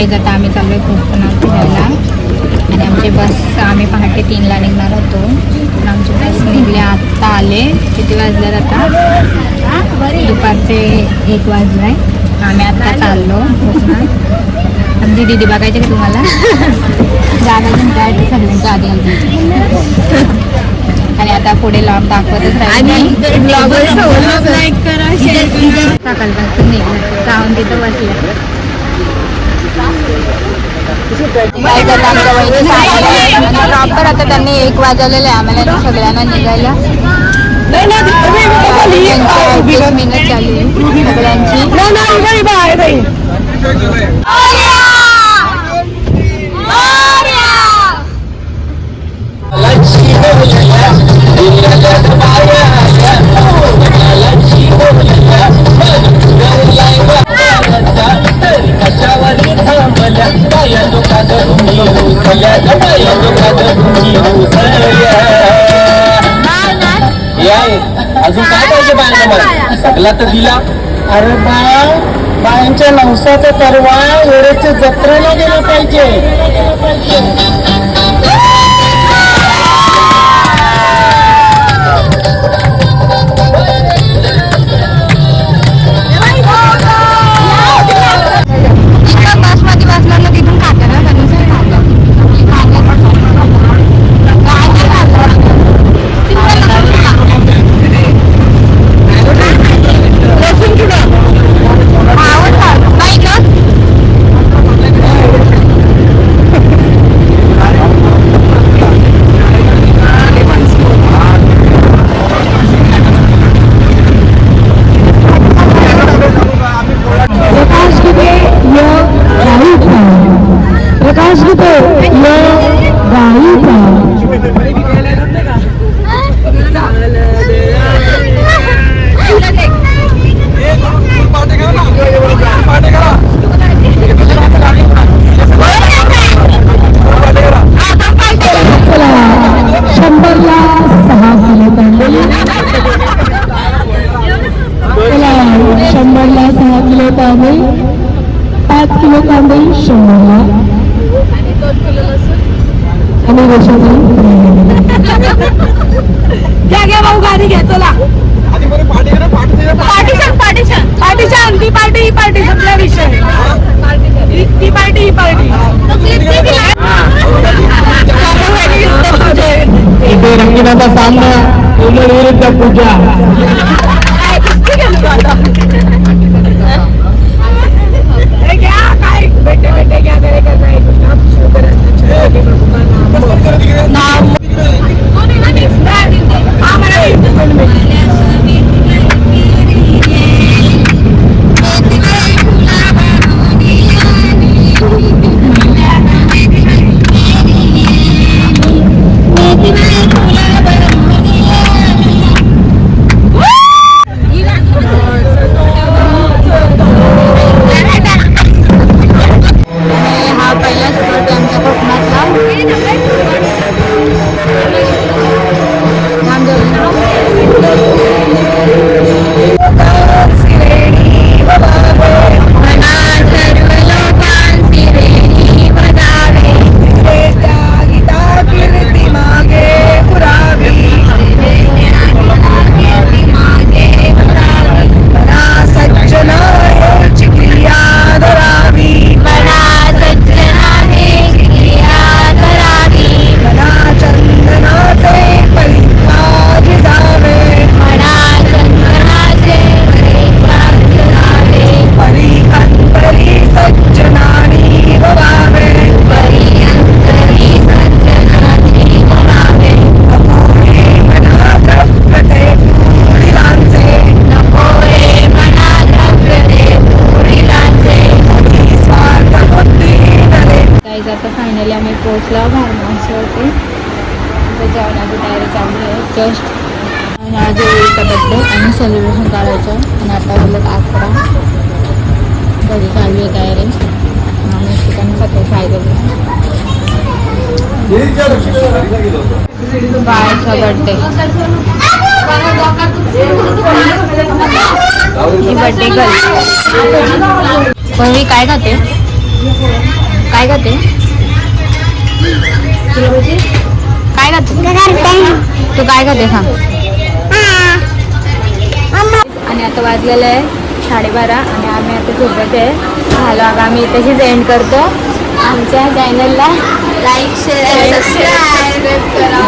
Guys आता आम्ही चाललोय कोकणात फिरायला आणि आमची बस आम्ही पहाटे 3ला निघणार होतो पण आमची बस निघली आत्ता आले. किती वाजले आता? दुपारचे 1 वाजलाय. आम्ही आत्ता चाललो कोकणात. आमची दिदी बघायची का तुम्हाला? जागा काय सगळ्यांच्या आधी आली आणि आता पुढे लॉग दाखवतच राहील. सकाळपासून निघलं जाऊन तिथं बसलं. प्रॉपर आता त्यांनी 1 वाजवलेलं आहे आम्हाला सगळ्यांना निघायला. मेहनत चालू आहे सगळ्यांची. अजून काय पाहिजे बायांना? सगळा तर दिला. अरे बायांच्या नवसाचा परवा वेळेच्या जत्रेला गेला पाहिजे. कांदे 5 किलो कांदे 100ला आणि रशाची घ्या भाऊ गाडी घ्या चला. पार्टीशन ती पार्टी ही पार्टी सगळा विषय. ती पार्टी ही पार्टी इथे रंगीनाचा सामना इंग्लंड विरुद्ध पूजा. बेटे बेटे क्या करेगा आता फायनली आम्ही पोहोचलो फार्महाऊसवरती. जेवणाची तयारी चालू आहे जस्ट. आणि आज होळीचा बड्डे आणि सेलिब्रेशन करायचं आणि आता बोलत 11 घरी चालू आहे तयारी. आम्ही चिकन खातो फ्राय करून. बाळाचा बड्डे ही बड्डे गर्ल. पण मी काय खाते काय करते काय करते तू काय करते सांग. आणि आता वाजलेलं आहे 12:30 आणि आम्ही आता झोपत आहे. झालं आता आम्ही इथेच एंड करतो. आमच्या चॅनलला लाईक शेअर सबस्क्राईब करा.